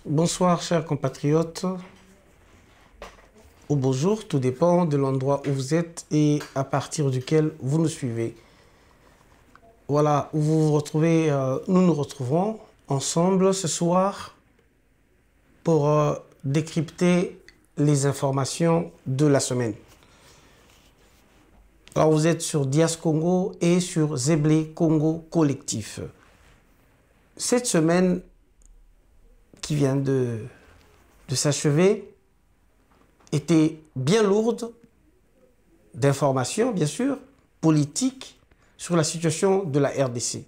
Bonsoir chers compatriotes, ou bonjour, tout dépend de l'endroit où vous êtes et à partir duquel vous nous suivez. Voilà, où vous vous retrouvez, nous nous retrouvons ensemble ce soir pour décrypter les informations de la semaine. Alors vous êtes sur Dias Congo et sur Zeblé Congo Collectif. Cette semaine qui vient de s'achever était bien lourde d'informations, bien sûr, politiques, sur la situation de la RDC.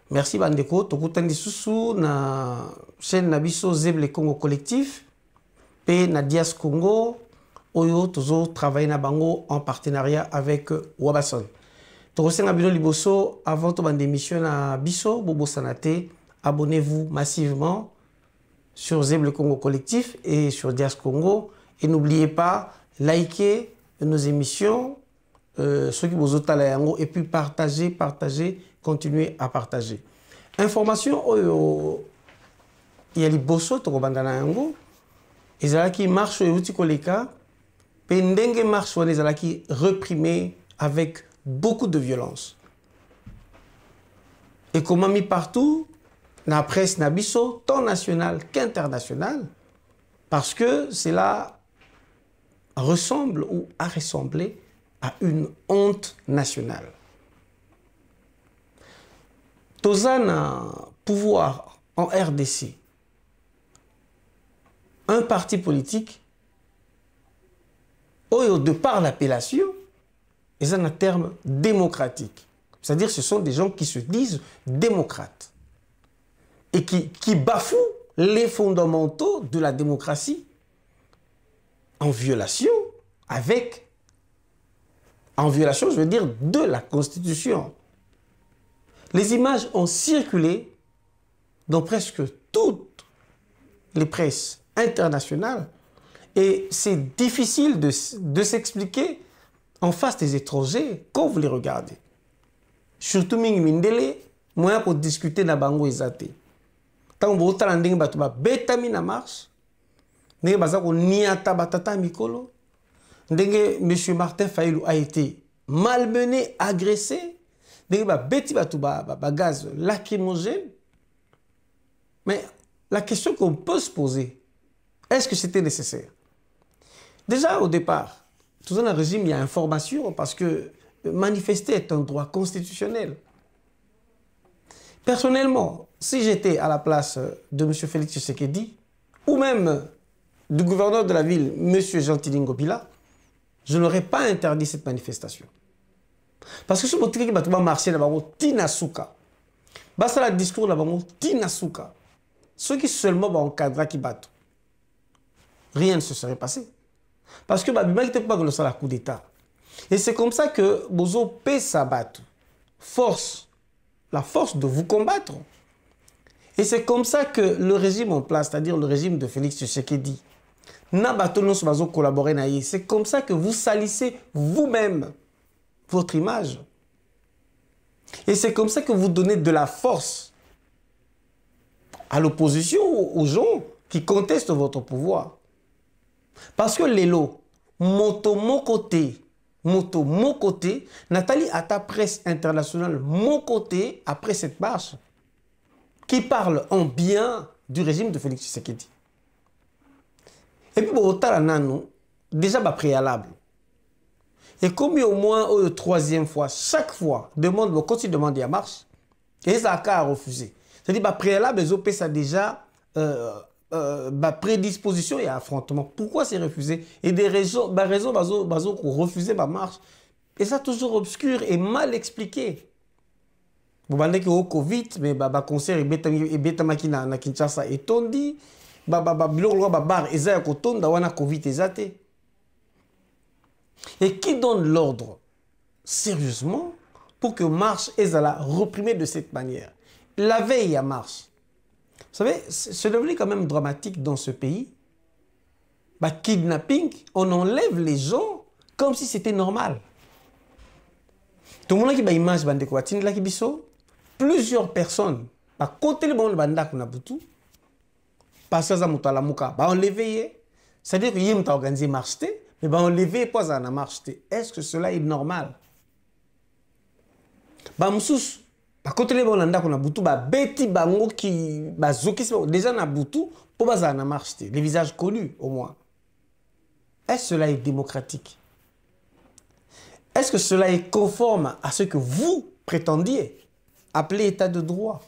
Merci Bandeko, tokutandi susu na chaîne Nabiso Zeblé Congo Collectif, et na Dias Congo, oyo tozo travailler na bango en partenariat avec Wabason. Tokosenga bino liboso avant to bande émission na biso bobo sanate. Abonnez-vous massivement sur Zeblé Congo Collectif et sur Dias Congo. Et n'oubliez pas, likez nos émissions, ceux qui vous ont et puis partagez, continuez à partager. Information, il y a les bosso, ils ont qui marche et outils koleka, pendenge marche, ils ont qui reprimé avec beaucoup de violence. Et comment mis partout, la presse nabiso, tant nationale qu'internationale, parce que cela ressemble ou a ressemblé à une honte nationale. Tozana pouvoir en RDC, un parti politique, de par l'appellation, ils ont un terme démocratique. C'est-à-dire ce sont des gens qui se disent démocrates et qui bafouent les fondamentaux de la démocratie en violation je veux dire, de la Constitution. Les images ont circulé dans presque toutes les presses internationales et c'est difficile de s'expliquer en face des étrangers quand vous les regardez. Surtout Mingi Mindele, moi pour discuter na bango ezate. Tant que vous avez un bétami na marche, vous avez niata batata mikolo, M. Martin Fayulu a été malmené, agressé, vous avez gaz lacrymogène. Mais la question qu'on peut se poser, est-ce que c'était nécessaire? Déjà au départ, tout un régime, il y a information parce que manifester est un droit constitutionnel. Personnellement, si j'étais à la place de M. Félix Tshisekedi, ou même du gouverneur de la ville, M. Jean-Tini Ngobila, je n'aurais pas interdit cette manifestation. Parce que ce motif qui va marcher là-bas, Tinasuka. Basta le discours là-bas, Tinasuka. Ceux qui seulement vont encadrer qui battent. Rien ne se serait passé. Parce que Babima n'était pas dans la coup d'État. Et c'est comme ça que Bozo paie sa batte. La force de vous combattre. Et c'est comme ça que le régime en place, c'est-à-dire le régime de Félix Tshisekedi, c'est comme ça que vous salissez vous-même votre image. Et c'est comme ça que vous donnez de la force à l'opposition, aux gens qui contestent votre pouvoir. Parce que l'élo, moto mon côté, Nathalie à ta presse internationale, mon côté, après cette marche, qui parle en bien du régime de Félix Tshisekedi. Et puis, déjà, préalable. Et comme au moins la troisième fois, chaque fois, quand il demande à marche, et ça a refusé. C'est-à-dire, préalable, les OP, ça déjà prédisposition et affrontement. Pourquoi c'est refusé? Et des raisons, pour refuser ma marche. Et ça toujours obscur et mal expliqué. Vous voyez que au Covid, mais concert et bêta makina na Kinshasa et tondi, biloko bar ezaya kotonda wana Covid ezate. Et qui donne l'ordre sérieusement pour que marche ezala reprimée de cette manière? La veille à marche. Vous savez, c'est devenu quand même dramatique dans ce pays. Kidnapping, on enlève les gens comme si c'était normal. Tout le monde qui a image plusieurs personnes, côté le monde banda kuna butu, parce que ça m'a lamuka ba enlever, c'est-à-dire que yem t'a organisé marche mais ba enlever pas ça na marche. Est-ce que cela est normal? Ba msous ba côté bon landa qu'on a butu ba beti bango qui ba zoki déjà na butu pour ba ça na marche, les visages connus au moins. Est-ce que cela est démocratique? Est-ce que cela est conforme à ce que vous prétendiez appeler état de droit?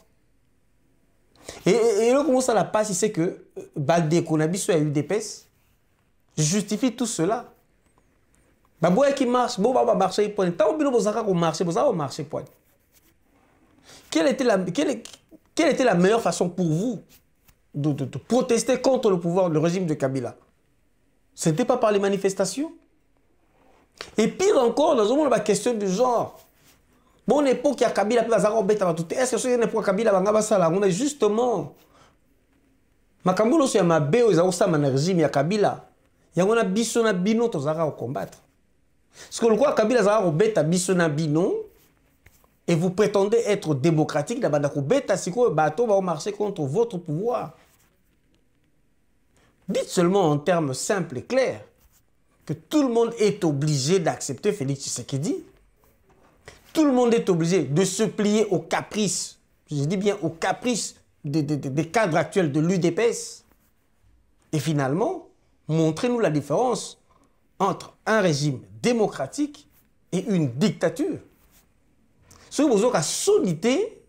Et là, comment ça la passe, c'est que Baldé Konabi soit UDPS, je justifie tout cela. Baboua qui marche, bon, va marcher, point. Tant que vous avez marché, vous avez marché, point. Quelle était la meilleure façon pour vous de protester contre le pouvoir, le régime de Kabila? Ce n'était pas par les manifestations. Et pire encore, nous avons la question du genre. Bon époque, il y a Kabila, est-ce que c'est une époque Kabila, on est justement. Makambulo sur ma béo, ils ont un régime, il y a Kabila. Il y a un bisona bino, tu vas combattre. Parce que le quoi, Kabila, ça va bisona bino, et vous prétendez être démocratique, si le bateau va marcher contre votre pouvoir. Dites seulement en termes simples et clairs que tout le monde est obligé d'accepter Félix Tshisekedi. Tout le monde est obligé de se plier aux caprices, je dis bien aux caprices des cadres actuels de l'UDPS. Et finalement, montrez-nous la différence entre un régime démocratique et une dictature. Ce que vous avez la solidité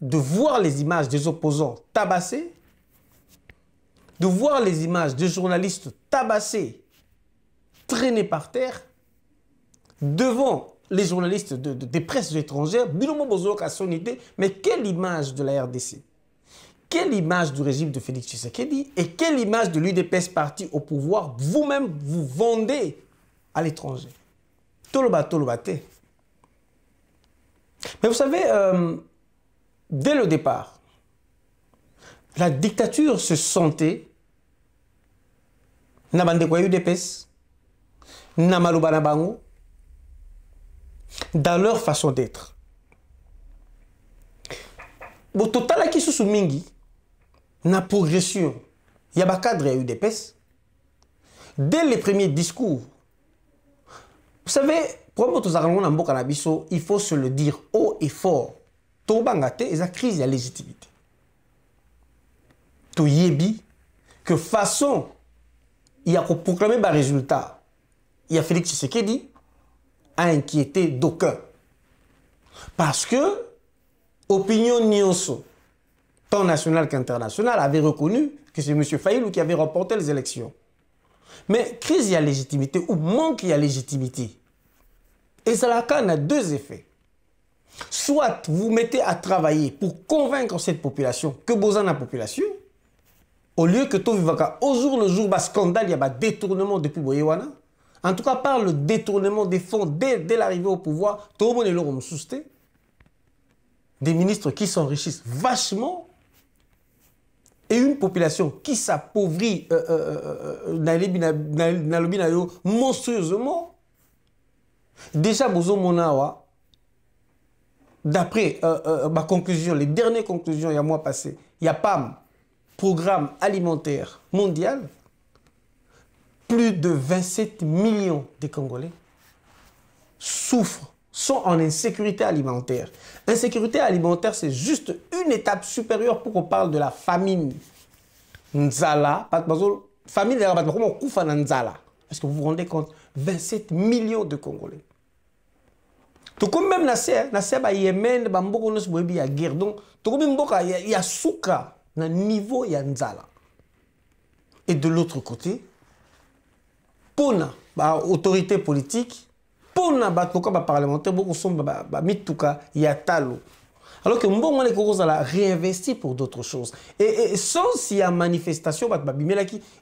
de voir les images des opposants tabassés, de voir les images des journalistes tabassés, traînés par terre, devant les journalistes des presses étrangères, mais quelle image de la RDC? Quelle image du régime de Félix Tshisekedi? Et quelle image de l'UDPS parti au pouvoir vous-même vous vendez à l'étranger? Tolobate. Mais vous savez, dès le départ, la dictature se sentait Nabandekwa UDPS, Namalubana Bango, dans leur façon d'être. Bon, total qui sous mingi, na progression, il y a un cadre à UDPS. Dès les premiers discours, vous savez, il faut se le dire haut et fort. Tobangate et la crise de la légitimité. To yebi que façon il y a proclamé un résultat. Il y a Félix Tshisekedi a inquiété d'aucuns. Parce que opinion Nyonso, tant nationale qu'internationale, avait reconnu que c'est M. Fayulu qui avait remporté les élections. Mais crise de la légitimité ou manque de légitimité. Et cela a deux effets. Soit vous mettez à travailler pour convaincre cette population que besoin de la population, au lieu que tout vivaka au jour le jour, scandale, il y a un détournement depuis Boyewana. En tout cas, par le détournement des fonds dès l'arrivée au pouvoir, tout le monde est là pour souster. Des ministres qui s'enrichissent vachement et une population qui s'appauvrit monstrueusement. Déjà, Bozo Monawa, d'après ma conclusion, les dernières conclusions il y a un mois passé, il y a PAM, Programme alimentaire mondial, plus de 27 millions de Congolais souffrent, sont en insécurité alimentaire. Insécurité alimentaire, c'est juste une étape supérieure pour qu'on parle de la famine. Nzala, famine, est-ce que vous vous rendez compte? 27 millions de Congolais. Tout comme même Nasser, Yémen, il y a guerre. Donc, tout comme il y a Souka, dans le niveau, il y a Nzala. Et de l'autre côté, pour l'autorité politique, pour les parlementaires, il y a Talo. Alors que on a réinvesti pour d'autres choses. Et sans s'il y a manifestation,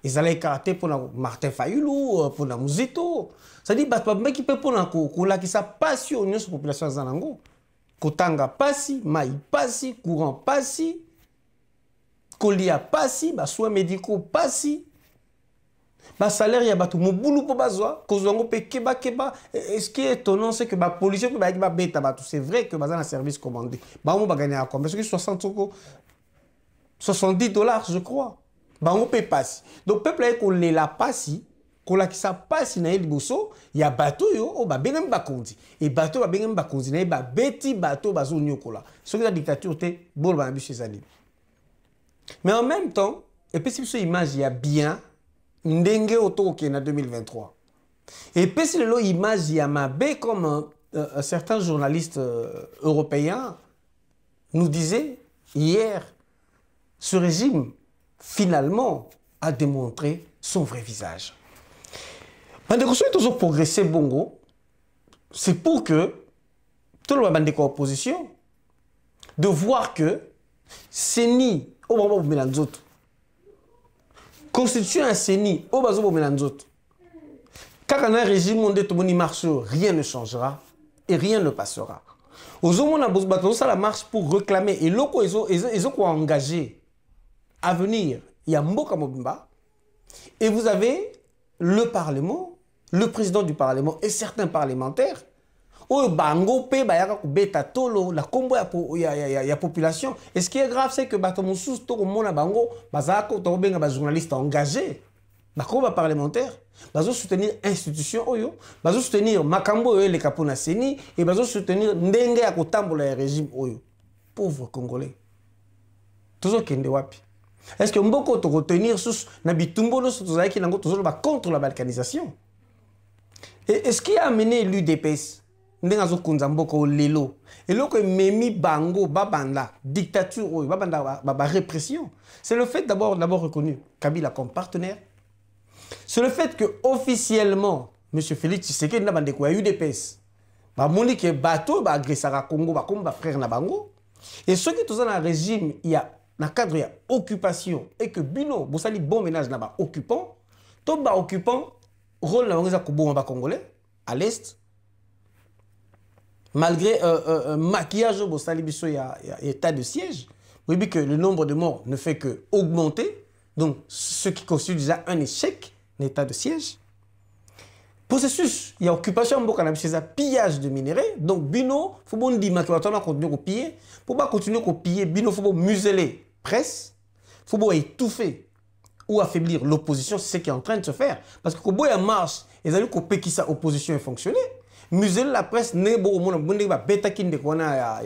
ils allaient écarter pour Martin Fayulu, pour Mouzito. C'est-à-dire que pour ça passe sur la population Zanango. Kotanga passi, Maï passi, courant passi, Kolia passi, soins médicaux passi. Ba salaire ya batu mobulu po bazwa kozwango pe keba. Et ce qui est étonnant c'est que ba policier pe ba beta batu, c'est vrai que bazana service commandé ba mo ba gagner à combien? Parce que 70 $ je crois. bango pe passe. Donc peuple est qu'on la passe, qu'on la qui ça passe na el bosso, il y a bateau yo o ba bengem ba konzi. Et bateau ba bengem ba konzi na ba beti bateau ba zo nyokola. Ce que la dictature te bol ba bi chez ali. Mais en même temps, et puis si ce image il y a bien ndenge auto qui en 2023. Et puis si le image il y a mabé comme certains journalistes européens nous disaient hier, ce régime finalement a démontré son vrai visage. Bandeko soki toujours progresser bongo, c'est pour que tout le monde de opposition de voir que CENI au moment où vous autres constitue un CENI au moment où vous autres. Car dans un régime où on marche, rien ne changera et rien ne passera. Aux hommes, on a besoin de la marche pour réclamer et locaux ils ont engagé à venir. Il y a Mboka Mobimba et vous avez le Parlement, le président du Parlement et certains parlementaires. Oh, bango pe bayaka beta tolo la combo ya population. Et ce qui est grave, c'est que batomoussous to mona bango bazako to benga ba journalistes engagés. Ba combo parlementaire, bazo soutenir institution oyo, bazo soutenir makambo oyo le kapona seni et bazo soutenir ndenge ya kotambola ya régime oyo. Pauvres Congolais. Toujours kende wapi. Est-ce que mboko to retenir sous na bitumbo no sozaki qui nango toujours contre la balkanisation? Et ce qui a amené l'UDPS ndengazo kunza mboko lelo eloko memi bango babanda dictature oyo babanda ba répression, c'est le fait d'abord reconnu Kabila comme partenaire. C'est le fait que officiellement M. Félix Tshisekedi na bande ko ya UDPS ba moni ke bateau ba agressera Congo ba comme ba frère na bango et ceux qui tous dans le régime il y a dans cadre il y a occupation et que bino bosali bon ménage na ba occupant to ba occupant rôle na bango za ko bon ba congolais à l'est. Malgré maquillage au Bosali-Bisso, il y a état de siège. Vous voyez que le nombre de morts ne fait que augmenter. Donc, ce qui constitue déjà un échec, l'état de siège. Processus, il y a occupation, il y a pillage de minerais. Donc, Bino, il faut dire qu'on va continuer à piller. Pour pas continuer à piller, Bino, il faut museler presse. Il faut étouffer ou affaiblir l'opposition. C'est ce qui est en train de se faire. Parce que quand il y a marche, ils ont dit que ça opposition est fonctionné. Museler la presse n'est pas bon bêta qui ne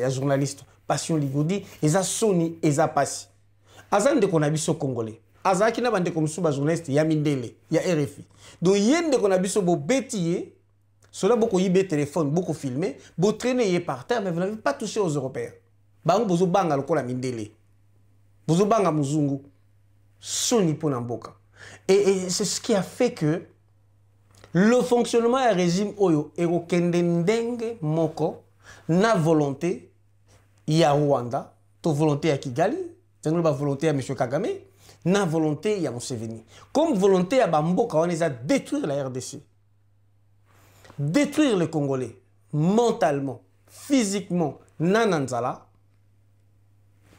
journaliste passion livodi et ça soni et ça passe azan de qu'on a biso congolais azaki na bande comme sous journaliste ya mindele ya RFI donc yende qu'on a biso bo bétier cela beaucoup yibé téléphone beaucoup filmé bo traîner par terre mais vous n'avez pas touché aux Européens bango bozo banga lokola mindele bozo banga muzungu soni pona mboka et c'est ce qui a fait que le fonctionnement du régime oyo est kendendenge moko na volonté ya Rwanda, to volonté ya Kigali, la volonté ya M. Kagame, na volonté ya Museveni. Comme volonté ya Bamboka, on les a détruire la RDC. Détruire les Congolais mentalement, physiquement, nananzala.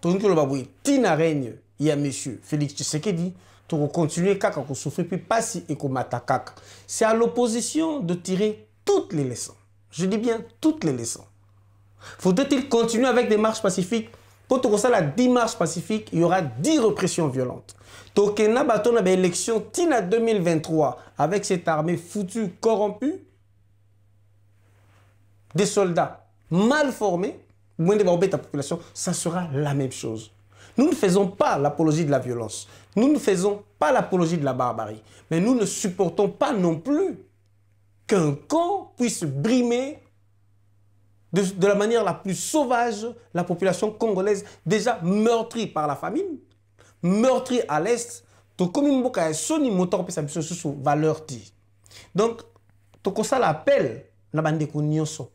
Tonki lo baboui, tina règne ya M. Félix Tshisekedi. Pour continuer à souffrir puis passer et comme attaquer. C'est à l'opposition de tirer toutes les leçons. Je dis bien toutes les leçons. Faudrait-il continuer avec des marches pacifiques? Quand on a la 10 marches pacifiques, il y aura 10 répressions violentes. Donc, il y a une élection Tina 2023 avec cette armée foutue, corrompue, des soldats mal formés, moins de la population, ça sera la même chose. Nous ne faisons pas l'apologie de la violence. Nous ne faisons pas l'apologie de la barbarie. Mais nous ne supportons pas non plus qu'un camp puisse brimer de la manière la plus sauvage la population congolaise déjà meurtrie par la famine, meurtrie à l'Est. Donc, comme il y a un moteur qui valeur. Donc, ça l'appel,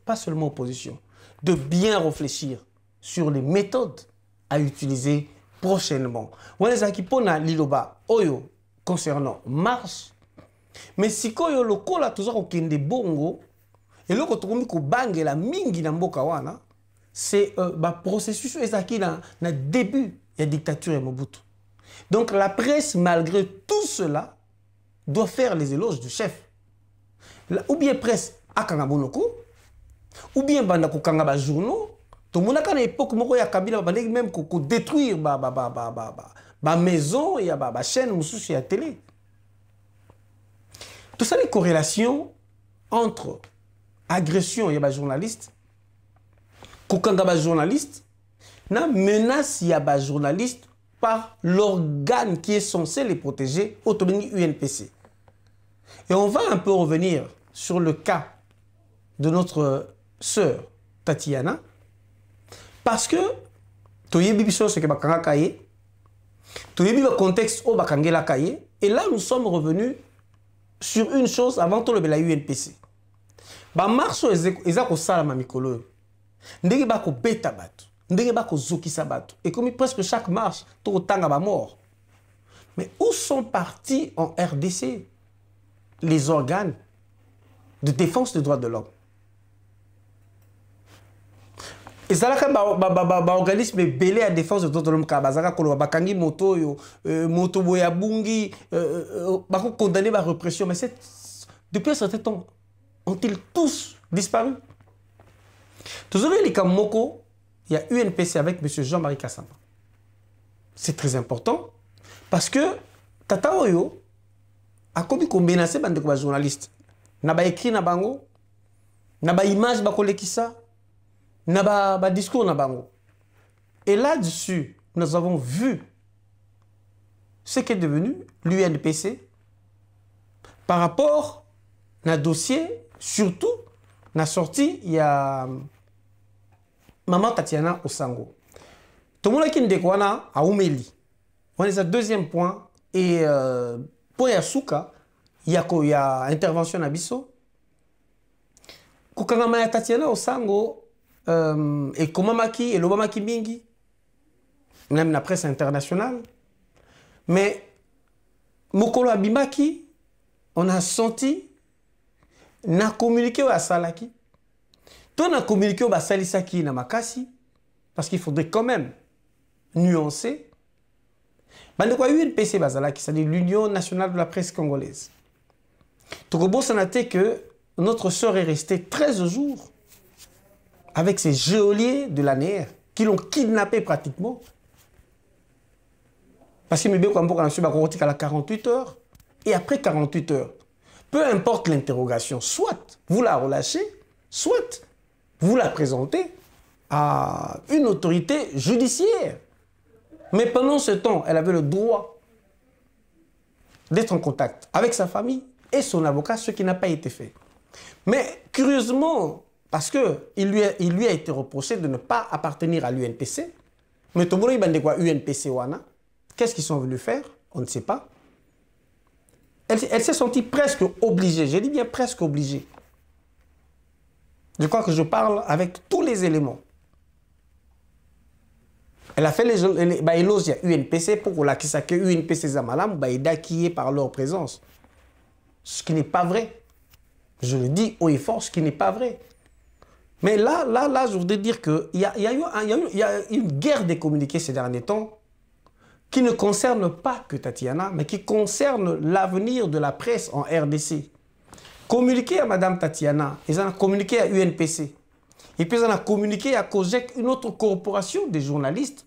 pas seulement opposition, de bien réfléchir sur les méthodes à utiliser prochainement. On les a qui pona liloba oyo concernant marche. Mais si koyo le kola toujours au kende bongo et le kotokomi ko bange la mingi na mboka wana c'est processus ezaki na début de la dictature de Mobutu. Donc la presse malgré tout cela doit faire les éloges du chef. Ou bien presse akanga bonoko ou bien banda ko kanga ba journaux. Tout le monde a une époque où il y a Kabila même détruire ba maison, il y a ba chaîne, il y a télé. Tout ça, les corrélations entre agression, il y a ba journaliste, kokanga ba journaliste, na menace, il y a ba journaliste par l'organe qui est censé les protéger, autonomie UNPC. Et on va un peu revenir sur le cas de notre sœur Tatiana, parce que toyebi biso ce que bakanga kaye, toyebi le contexte au bakangela kaye, et là nous sommes revenus sur une chose avant tout le la UNPC. Ba marche ezako sala ma mikolo. Ndenge bako beta bato, ndenge bako zokisa bato. Et comme presque chaque marche, to tanga ba mort. Mais où sont partis en RDC les organes de défense des droits de l'homme? Et ça là organisme belé à défense des droits de l'homme kabazaka kolo bakangi moto yo moto boya bungi bako condamné par répression, mais depuis un certain temps ont-ils tous disparu? Toujours les Kamoko, il y a UNPC avec M. Jean-Marie Kassamba. C'est très important parce que Tata Oyo a commis qu'on menacé de journalistes. N'a pas écrit na bango, n'a pas image ba kolekisa, n'a pas discours na bango. Et là-dessus, nous avons vu ce qu'est devenu l'UNPC par rapport à un dossier, surtout, na sortie, il y a Maman Tatiana Osango. Tout le monde qui est à Oumeli. On est à deuxième point. Et pour Yasuka, il y a intervention à Bisso. Kukangama Tatiana Osango et Komamaki et Lobamaki Mingi, même la presse internationale. Mais Mokolo Abimaki, on a senti, n'a communiqué à Salaki. On a communiqué au Salisaki na Makasi, parce qu'il faudrait quand même nuancer. Bandekwa UNPC Bazalaki, c'est-à-dire l'Union nationale de la presse congolaise. Tokobo s'en a été que notre sœur est restée 13 jours avec ces geôliers de l'ANR qui l'ont kidnappé pratiquement. Parce que Mibé Kwambo a la 48 heures. Et après 48 heures, peu importe l'interrogation, soit vous la relâchez, soit vous la présentez à une autorité judiciaire. Mais pendant ce temps, elle avait le droit d'être en contact avec sa famille et son avocat, ce qui n'a pas été fait. Mais curieusement, parce qu'il lui a été reproché de ne pas appartenir à l'UNPC, mais Tobolo Ibandekwa UNPC Wana, qu'est-ce qu'ils sont venus faire? On ne sait pas. Elle s'est sentie presque obligée, je dis bien presque obligée. Je crois que je parle avec tous les éléments. Elle a fait les éloges à UNPC pour que UNPC Zamalam qui est par leur présence. Ce qui n'est pas vrai. Je le dis haut et fort, ce qui n'est pas vrai. Mais là, je voudrais dire qu'il y a eu une guerre des communiqués ces derniers temps qui ne concerne pas que Tatiana, mais qui concerne l'avenir de la presse en RDC. Communiquer à Mme Tatiana, ils ont communiqué à UNPC. Et puis ils ont communiqué à COGEC, une autre corporation des journalistes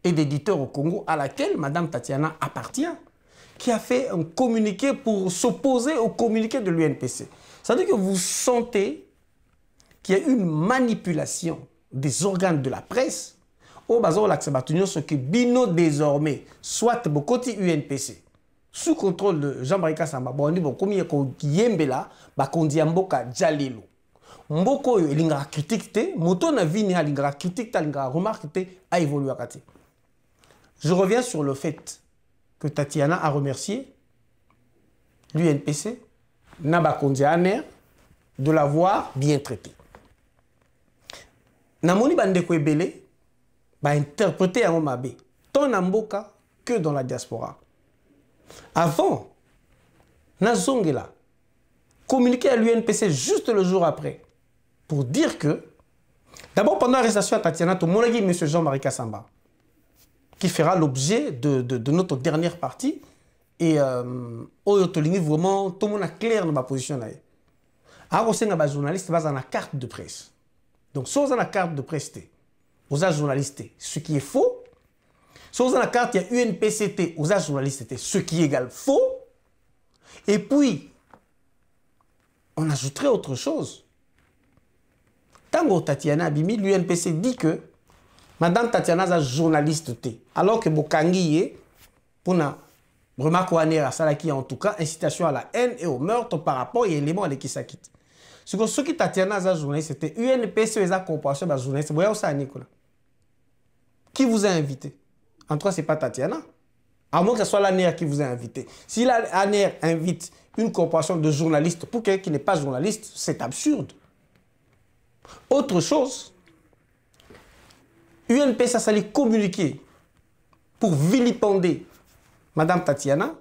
et d'éditeurs au Congo à laquelle Mme Tatiana appartient, qui a fait un communiqué pour s'opposer au communiqué de l'UNPC. Ça veut dire que vous sentez qu'il y a une manipulation des organes de la presse au bazar l'accès ce qui bino désormais soit bokoti UNPC sous contrôle de Jean-Marie Kassamba bondi bon comme yeko yembela ba kondi mboka jalelo mboko yo linga critique te moto na vini a linga critique ta linga remarque te a évolué akati. Je reviens sur le fait que Tatiana a remercié l'UNPC Naba Kondi Aner de l'avoir bien traité. Namoni bandeko ebele ba interpréter à Omabe, tant en Mboka que dans la diaspora. Avant, Nazongela communiqué à l'UNPC juste le jour après pour dire que, d'abord pendant l'arrestation à Tatiana, tout le monde a dit M. Jean-Marie Kassamba, qui fera l'objet de notre dernière partie. Et vraiment, tout le monde a clair dans ma position. Alors, on a journaliste dans la carte de presse. Donc, si on a la carte de presse, aux journalistes, ce qui est faux, Si vous avez la carte, il y a UNPCT, vous avez journaliste, ce qui égale faux. Et puis, on ajouterait autre chose. Tango Tatiana Abimi, l'UNPC dit que Madame Tatiana est journaliste, alors que Bokangi est, pour na remarque à Salaki, en tout cas, incitation à la haine et au meurtre par rapport à l'élément à qui s'acquitte. Ce qui Tatiana est journaliste, c'était UNPC et la corporation de journaliste. Vous voyez Nicolas. Qui vous a invité? En tout cas, ce n'est pas Tatiana. À moins que ce soit l'ANER qui vous a invité. Si l'ANER invite une corporation de journalistes pour quelqu'un qui n'est pas journaliste, c'est absurde. Autre chose, UNPC a sali communiquer pour vilipender Madame Tatiana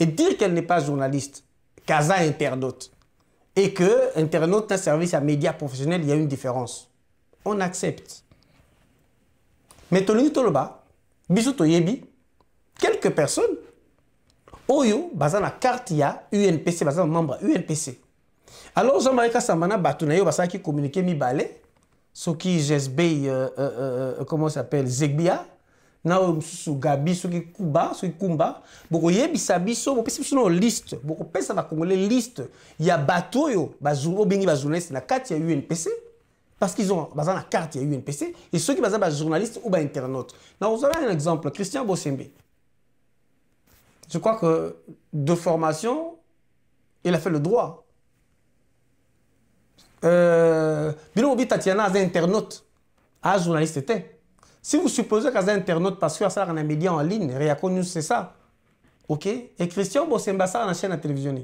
et dire qu'elle n'est pas journaliste, qu'elle est internaute. Et que internaute est un service à médias professionnels, il y a une différence. On accepte. Mais Tolini Toloba, Bisou Toyebi, quelques personnes, Oyo, basant la carte, il y a UNPC, basant membre UNPC. Alors, Jean-Marie Kassambana, Batunayo, basant qui communiquait mi balé, ce qui GSB, comment ça s'appelle, Zegbia, Nao Gabi, ce qui Kuba, ce qui Kumba, beaucoup yebi sabiso, beaucoup plus sur liste, beaucoup plus ça va congolais liste. Il y a Batoyo, Bazoulo, Bengi, Bazoulès, la carte, il y a UNPC. Parce qu'ils ont basé la carte, il y a UNPC. Et ceux qui basent les journalistes ou internautes. Now, vous avez un exemple, Christian Bossembe. Je crois que de formation, il a fait le droit. Bilobi Tatiana est internaute. Ah, journaliste était. Si vous supposez qu'elle est internaute parce qu'il y a un média en ligne, Réaco News, c'est ça. OK? Et Christian Bossembe, ça, la chaîne à télévision.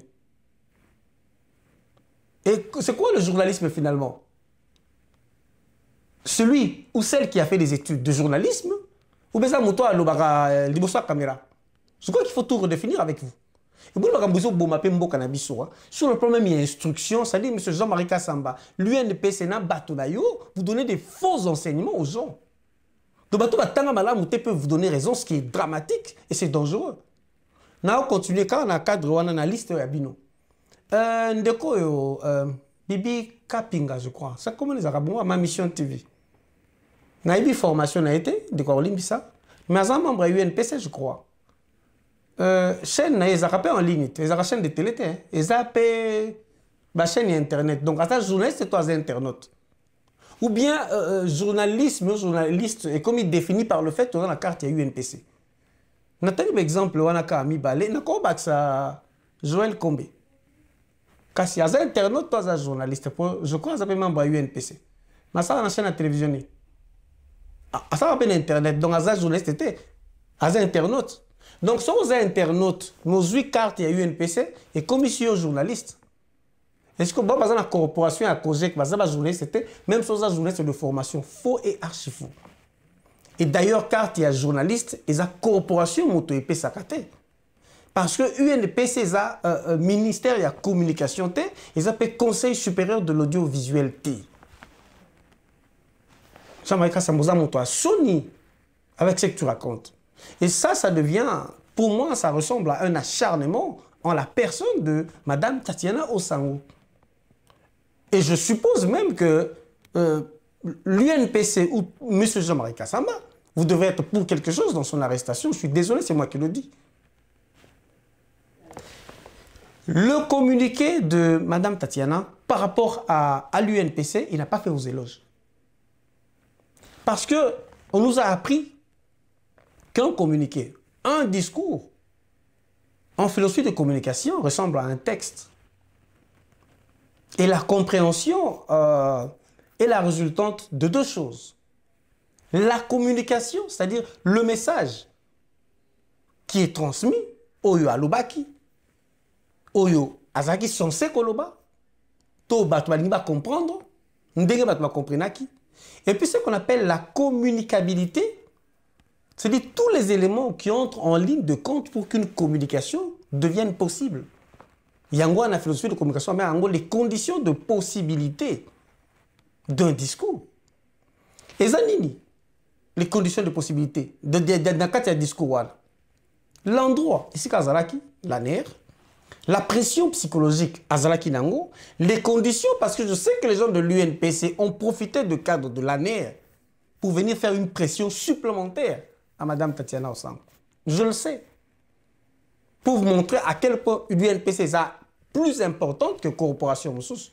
Et c'est quoi le journalisme finalement? Celui ou celle qui a fait des études de journalisme, ou bien ça, mouton à l'obara, libosa caméra. Je crois qu'il faut tout redéfinir avec vous. Et vous, sur le plan même, il y a instruction, ça dit, M. Jean-Marie Kassamba, l'UNPC n'a batonayo, vous donnez des faux enseignements aux gens. Donc, bateau batanga malam, peut vous donner raison, ce qui est dramatique et c'est dangereux. Now, continuer quand on a cadre ou un analyste à Bino. Ndeko, Bibi Kapinga, je crois. Ça, comment les Arabes, ma mission TV. Naïbi formation a été, de quoi on ça. Mais à un membre à UNPC, je crois. Chaîne, ils ont en ligne, ils ont chaîne de télé, ils ont chaîne internet. Donc, à ta journaliste, c'est toi, internaute. Ou bien, journaliste est comme il définit par le fait que dans la carte, il y a UNPC. On a un exemple, on a un ami balé, on a un Joël Combé. Quand il y a un internaute, toi, un journaliste, je crois que ça s'appelle membre à UNPC. Mais ça, on a chaîne à télévision. Ça s'appelle Internet. Donc, un journaliste était un internaute. Donc, si vous êtes internaute, nos 8 cartes, il y a UNPC et commission journaliste. Est-ce que bon, la corporation à COGEC, la journaliste, c'était même si vous êtes journaliste de formation, faux et archi faux. Et d'ailleurs, carte, il y a journaliste et la corporation moto épée sakate. Parce que UNPC, c'est ministère de la communication, et ça peut Conseil supérieur de l'audiovisuel. Jean-Marie Kassamboza monte à Sony avec ce que tu racontes. Et ça devient, pour moi, ça ressemble à un acharnement en la personne de Madame Tatiana Osango. Et je suppose même que l'UNPC ou M. Jean-Marie Kassamba, vous devez être pour quelque chose dans son arrestation. Je suis désolé, c'est moi qui le dis. Le communiqué de Madame Tatiana par rapport à l'UNPC, il n'a pas fait aux éloges. Parce qu'on nous a appris qu'un communiqué, un discours, en philosophie de communication, ressemble à un texte. Et la compréhension est la résultante de deux choses. La communication, c'est-à-dire le message qui est transmis, oyo alobaki, oyo azaki censé koloba, to bato balingi comprendre, ndenge bato ba comprenaki. Et puis ce qu'on appelle la communicabilité, c'est-à-dire tous les éléments qui entrent en ligne de compte pour qu'une communication devienne possible. Il y a la philosophie de communication, mais en gros, les conditions de possibilité d'un discours. Et Zanini, les conditions de possibilité dans le discours. L'endroit, ici, Kazalaki, la nerf, la pression psychologique, Azalaki Nango, les conditions, parce que je sais que les gens de l'UNPC ont profité du cadre de la nerf pour venir faire une pression supplémentaire à Mme Tatiana Osango. Je le sais. Pour vous montrer à quel point l'UNPC est plus importante que Corporation Moussous.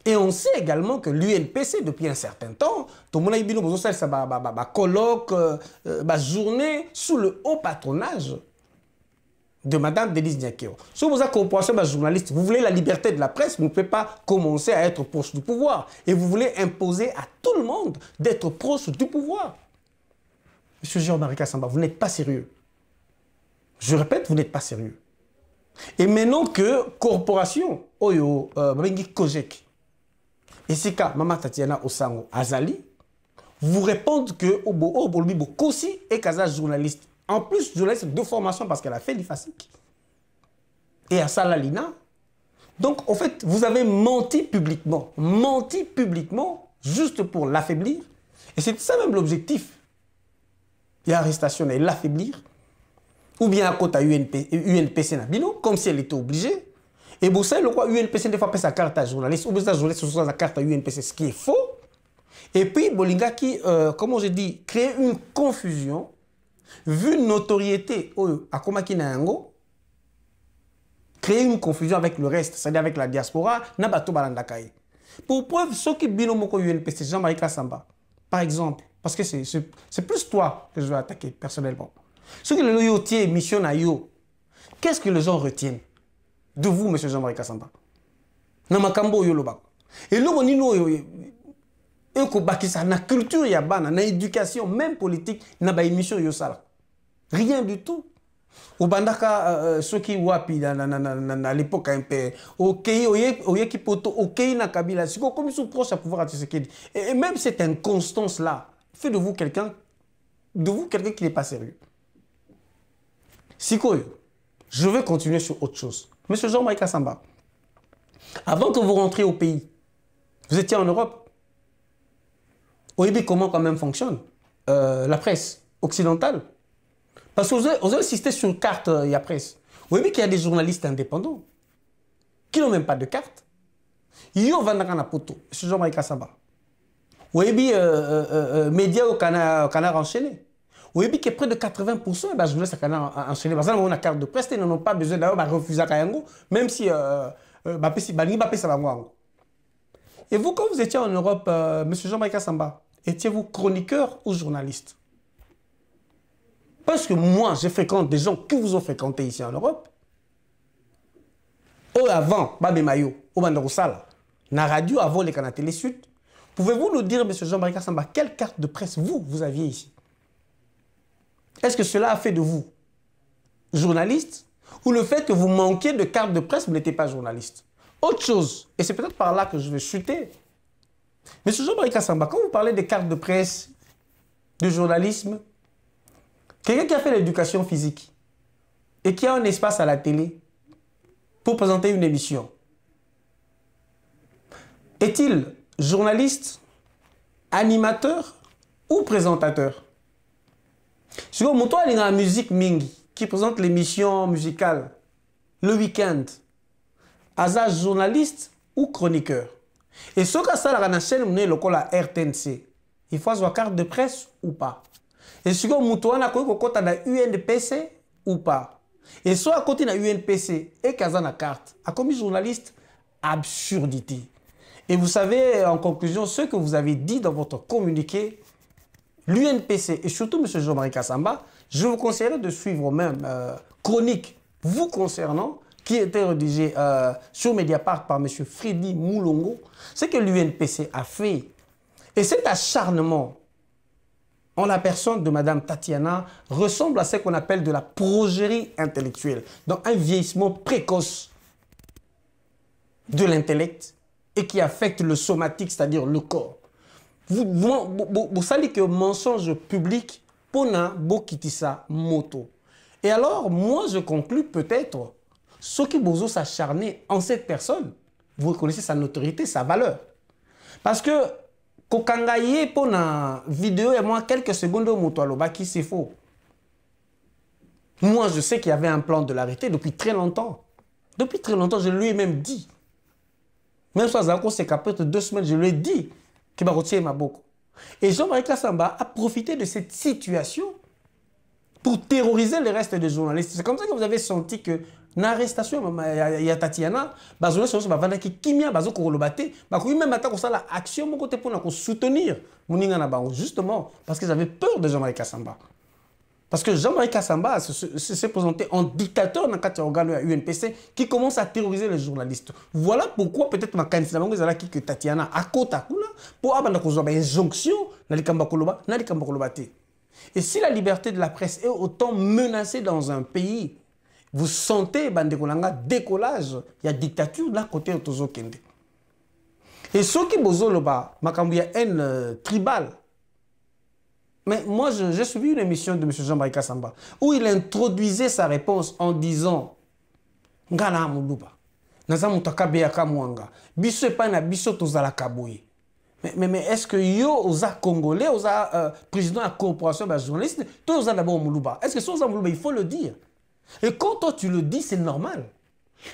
Et on sait également que l'UNPC, depuis un certain temps, tout le monde a eu un colloque, journée sous le haut patronage de Mme Denise Nyakeo. Si vous êtes corporation journaliste, vous voulez la liberté de la presse, vous ne pouvez pas commencer à être proche du pouvoir. Et vous voulez imposer à tout le monde d'être proche du pouvoir. Monsieur Jean-Marie Kassamba, vous n'êtes pas sérieux. Je répète, vous n'êtes pas sérieux. Et maintenant que corporation, Oyo, Kojek, et c'est quand Maman Tatiana Osango Azali, vous répondent que Obolbi Kosi est Kaza journaliste. En plus, journaliste de formation parce qu'elle a fait l'IFASIC. Et à Salalina. Donc, en fait, vous avez menti publiquement. Menti publiquement, juste pour l'affaiblir. Et c'est ça même l'objectif. Il y a arrestation et l'affaiblir. Ou bien à côté UNPC Nabino, comme si elle était obligée. Et vous savez, le quoi, UNPC ne fait pas sa carte à journaliste, ou bien sa journaliste sur sa carte à UNPC, ce qui est faux. Et puis, Bolinga qui, comment je dis, crée une confusion, vu une notoriété à Komakinayango, créer une confusion avec le reste, c'est-à-dire avec la diaspora, Nabato Balandakaye. Pour preuve, ceux qui binomoko UNPC, Jean-Marie Kassamba, par exemple, parce que c'est plus toi que je vais attaquer personnellement. Ceux qui le yotier mission à yo, qu'est-ce que les gens retiennent de vous, M. Jean-Marie Kassamba? Namakambo yoloba. Et là, on dit na culture yabana, na éducation, même politique, na ba émission yosala. Rien du tout. Au bandaka ceux qui wapi à l'époque un peu ok oye qui poto ok na Kabila, c'est comme ils sont proches à pouvoir à Tshisekedi. Et même cette inconstance là fait de vous quelqu'un qui n'est pas sérieux. Sikoyo, je vais continuer sur autre chose. Monsieur Jean-Marie Kassamba, avant que vous rentriez au pays, vous étiez en Europe. Vous voyez comment quand même fonctionne la presse occidentale. Parce que vous avez insisté sur une carte, il y a presse. Vous voyez qu'il y a des journalistes indépendants qui n'ont même pas de carte. Yo Vandakana Poto, monsieur Jean-Marie Kassamba. Vous voyez médias au canard enchaîné. Vous voyez que près de 80% de journalistes au canard enchaîné. Parce qu'on a carte de presse, ils n'ont pas besoin d'ailleurs de refuser à Kayango, même si Et vous, quand vous étiez en Europe, monsieur Jean-Marie Kassamba, étiez-vous chroniqueur ou journaliste? Parce que moi, je fréquente des gens qui vous ont fréquenté ici en Europe. Avant, Babé Mayo, au Bandarosala, na radio, avant les canaux Télé Sud. Pouvez-vous nous dire, monsieur Jean-Marie Kassamba, quelle carte de presse vous aviez ici? Est-ce que cela a fait de vous journaliste ou le fait que vous manquiez de carte de presse, vous n'étiez pas journaliste? Autre chose, et c'est peut-être par là que je vais chuter. Monsieur Jean-Marie Kassamba, quand vous parlez de cartes de presse, de journalisme, quelqu'un qui a fait l'éducation physique et qui a un espace à la télé pour présenter une émission, est-il journaliste, animateur ou présentateur? Si vous avez la musique Mingi qui présente l'émission musicale le week-end, Aza journaliste ou chroniqueur? Et ce que ça la chaîne la RTNC, il faut avoir carte de presse ou pas? Et si vous avez la UNPC ou pas? Et soit à côté de la UNPC et Kaza na carte, à comme journaliste, absurdité. Et vous savez, en conclusion, ce que vous avez dit dans votre communiqué, l'UNPC et surtout M. Jean-Marie Kassamba, je vous conseillerais de suivre même chronique vous concernant, qui était rédigé sur Mediapart par M. Freddy Moulongo, ce que l'UNPC a fait. Et cet acharnement en la personne de Mme Tatiana ressemble à ce qu'on appelle de la progerie intellectuelle, donc un vieillissement précoce de l'intellect et qui affecte le somatique, c'est-à-dire le corps. Vous savez que mensonge public, pona bokitisa moto. Et alors, moi, je conclus peut-être, ceux qui bozo s'acharner en cette personne, vous reconnaissez sa notoriété, sa valeur. Parce que, kokangaye pona vidéo et moi, quelques secondes au moto aloba qui c'est faux. Moi, je sais qu'il y avait un plan de l'arrêter depuis très longtemps. Depuis très longtemps, je lui ai même dit. Même si c'est qu'après 2 semaines, je lui ai dit qu'il va retirer ma boucle. Et Jean-Marie Kassamba a profité de cette situation pour terroriser le reste des journalistes. C'est comme ça que vous avez senti que l'arrestation, il y a Tatiana, les journalistes sont qui kimia, même attaquer ça l'action mon côté pour soutenir justement parce qu'ils avaient peur de Jean-Marie Kassamba. Parce que Jean-Marie Kassamba s'est présenté en dictateur dans le organe de la UNPC qui commence à terroriser les journalistes. Voilà pourquoi peut-être ma candidat que Tatiana à côté pour avoir une injonction dans les Kambakoloba, dans les Kambakolobate. Et si la liberté de la presse est autant menacée dans un pays, vous sentez bandekolanga décollage, il y a dictature là côté Otozo Kende. Et ceux qui bozoloba, makambu ya haine tribale. Mais moi, j'ai suivi une émission de M. Jean-Marie Kassamba où il introduisait sa réponse en disant Ngana Moulouba, Naza Moutaka Beyaka Mouanga, Bisso pas na Bisso Tozala Kabouye. Mais est-ce que yo, aux Congolais, aux président de la corporation de journalistes, tous d'abord Moulouba? Est-ce que c'est aux Moulouba? Il faut le dire. Et quand toi tu le dis, c'est normal.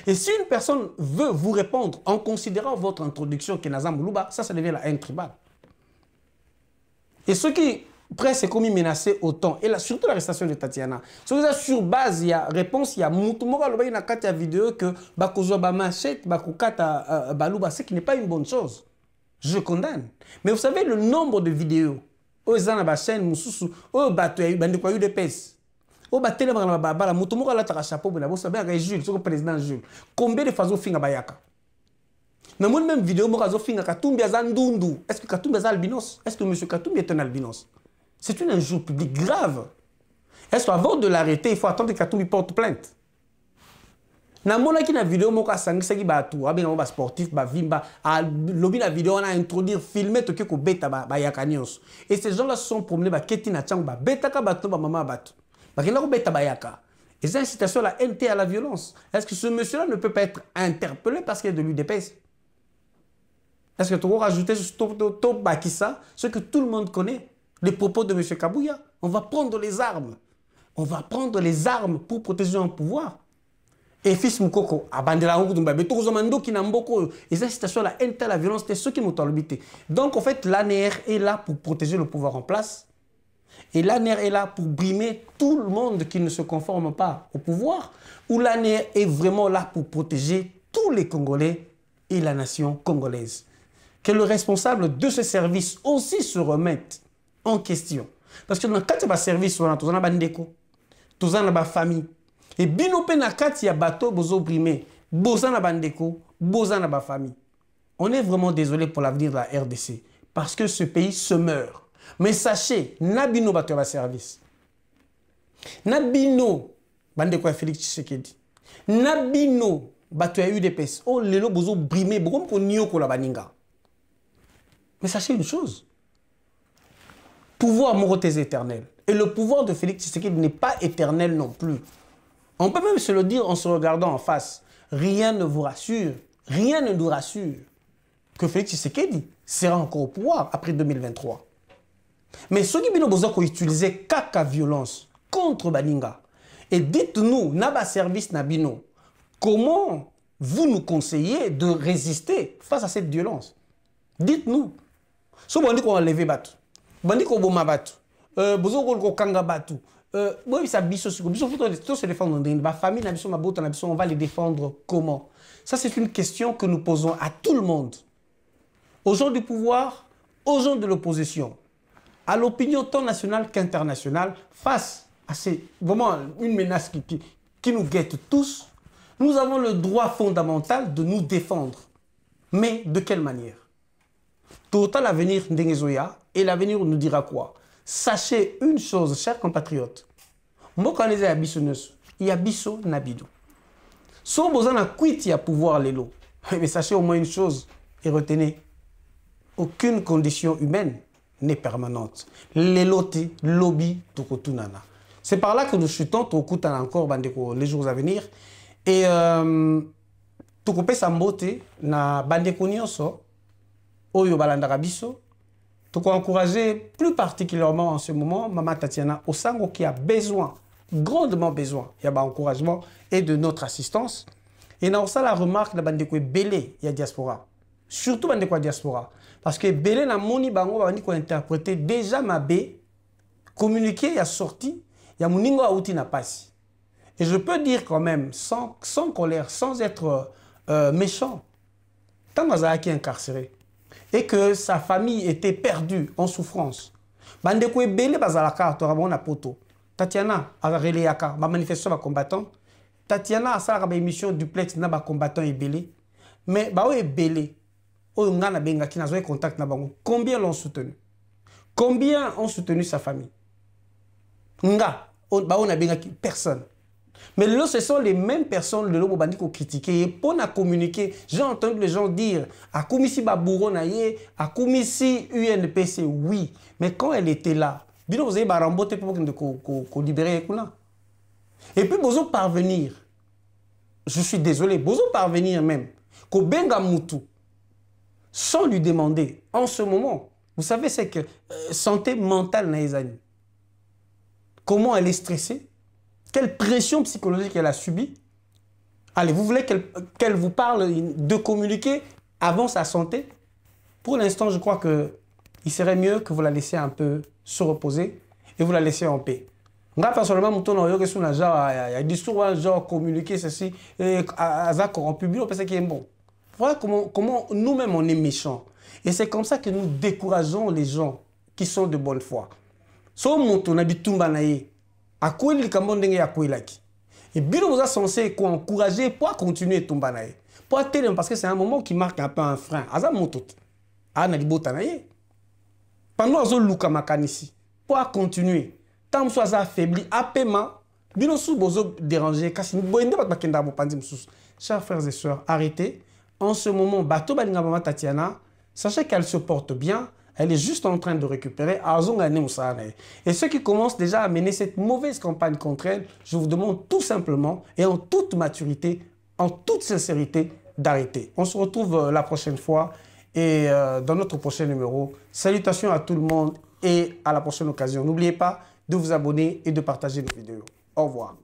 Et si une personne veut vous répondre en considérant votre introduction qui est Naza Moulouba, ça devient la haine tribale. Et ceux qui presse est commis menacé autant. Et là, surtout l'arrestation de Tatiana. Sur base, il y a réponse, il y a Moutoumora, il y a une vidéo que Bakozo Bamachette, Bakokata Balouba, ce qui n'est pas une bonne chose. Je condamne. Mais vous savez le nombre de vidéos. Aux Zanabachène, Moussoussou, aux Batoy, Bandekwayu de Pes. Au Batele Bala, Moutoumora la Tarachapo, vous savez, Jules, le président Jules. Combien de fois Finga Bayaka? Dans la même vidéo, Morazo Finga Katumbi Azandundu. Est-ce que Katumbi est albinos? Est-ce que M. Katumbi est un albinos? C'est une injure publique grave. Est-ce qu'avant de l'arrêter, il faut attendre que Katumbi porte plainte? Namona qui na vidéo moka sangisaki ba tout, abinga ba sportif ba vimba, a lobby la vidéo on a introduire filmer to ko beta ba yakanios. Et ces gens-là se sont promenés ba keti na tchang ba beta ka ba to ba mama ba tout. Ba kina ko beta ba yaka. Et c'est incitation à la haine à la violence. Est-ce que ce monsieur-là ne peut pas être interpellé parce qu'il est de l'UDPS? Est-ce que tu vas rajouter sur top Bakissa ce que tout le monde connaît? Les propos de M. Kabouya. On va prendre les armes. On va prendre les armes pour protéger un pouvoir. Et fils Moukoko, abandonné qui n'a beaucoup. Et cette situation la haine à la violence, c'est ce qui nous habité. Donc en fait, l'ANR est là pour protéger le pouvoir en place. Et l'ANR est là pour brimer tout le monde qui ne se conforme pas au pouvoir. Ou l'ANR est vraiment là pour protéger tous les Congolais et la nation congolaise. Que le responsable de ce service aussi se remette en question. Parce que dans le cadre de service, on a tous bandeko, tous en famille. Et binope na kati ya bateau bozo brimé, boza na bandeko, boza na famille. On est vraiment désolé pour l'avenir de la RDC parce que ce pays se meurt. Mais sachez, nabino bateau va service. Nabino bandeko ya Félix Tshisekedi. Nabino bateau ya UDPS. Oh lelo bozo brimé, bokom ko nioko la baninga. Mais sachez une chose. Pouvoir morotés éternel. Et le pouvoir de Félix Tshisekedi n'est pas éternel non plus. On peut même se le dire en se regardant en face. Rien ne vous rassure, rien ne nous rassure que Félix Tshisekedi sera encore au pouvoir après 2023. Mais ceux qui ont utilisé caca violence contre Baninga, et dites-nous, Naba service Nabino, comment vous nous conseillez de résister face à cette violence? Dites-nous. Si on dit qu'on va lever Batu, on dit qu'on va Batu, on kanga Batu. On va se défendre. La famille, on va les défendre comment? Ça, c'est une question que nous posons à tout le monde. Aux gens du pouvoir, aux gens de l'opposition, à l'opinion tant nationale qu'internationale, face à vraiment une menace qui nous guette tous, nous avons le droit fondamental de nous défendre. Mais de quelle manière? Total l'avenir d'Engezoya, et l'avenir nous dira quoi? Sachez une chose, chers compatriotes. Moi, quand les il y a Bisso Nabido. Si vous avez un pouvoir, mais sachez au moins une chose et retenez, aucune condition humaine n'est permanente. L'éloté, lobby, tokotunana. C'est par là que nous chutons, tokutana encore les jours à venir. Et tokope sambote na bandeko nyonso, oyo balandaka biso. Donc, encourager plus particulièrement en ce moment Maman Tatiana Osango qui a besoin, grandement besoin, il y a un encouragement et de notre assistance. Et dans ça, la remarque de Bandeko Belé, il y a diaspora. Surtout Bandeko diaspora. Parce que Belé, na moni bango, bandi ko interpréter déjà ma B, communiqué, il a sorti, Il y a Mouningo Aouti n'a pas si. Et je peux dire quand même, sans colère, sans être méchant, tant Mazaki est incarcéré et que sa famille était perdue en souffrance, Bandeko Ebele Bazalaka, Torabon Poto, Tatiana a relayaka, ma manifestation va combattant, Tatiana a sa émission duplex na ba combattant Ebele, mais Bao Ebele, Oyungana Benga qui n'a pas contact na bango, combien l'ont soutenu? Combien ont soutenu sa famille? Nga, Bao na Benga personne. Mais là, ce sont les mêmes personnes de l'homme bandit qui ont critiqué. Et pour communiquer, j'ai entendu les gens dire à Koumisi Babouro Naye, à Koumisi UNPC, oui. Mais quand elle était là, vous avez baramboté pour qu'on libérer Ekuna. Et puis, vous parvenir, je suis désolé, vous parvenir même, qu'au Benga Moutou, sans lui demander, en ce moment, vous savez, c'est que santé mentale Naïzani. Comment elle est stressée? Quelle pression psychologique elle a subie? Allez, vous voulez qu'elle vous parle de communiquer avant sa santé? Pour l'instant, je crois qu'il serait mieux que vous la laissiez un peu se reposer et vous la laissiez en paix. Moi, personnellement, il y a des discours, genre communiquer ceci, à corrompu, parce qu'il est bon. Voilà comment nous-mêmes on est méchants. Et c'est comme ça que nous décourageons les gens qui sont de bonne foi. So on a du tumbanaye. À quoi il y a et bien vous êtes censé encourager pour continuer tumbanaye. Pour tellement parce que c'est un moment qui marque un peu un frein. Aza motot. Ah na libotanaye. Pendant zo luka makanisi. Pour continuer. Tant que soit affaibli, apaiement, bien sous bozo déranger kasi boende pas bakenda bo pandim sous. Chers frères et sœurs, arrêtez. En ce moment, bateau balinga mama Tatiana, sachez qu'elle se porte bien. Elle est juste en train de récupérer. Et ceux qui commencent déjà à mener cette mauvaise campagne contre elle, je vous demande tout simplement et en toute maturité, en toute sincérité, d'arrêter. On se retrouve la prochaine fois et dans notre prochain numéro. Salutations à tout le monde et à la prochaine occasion. N'oubliez pas de vous abonner et de partager nos vidéos. Au revoir.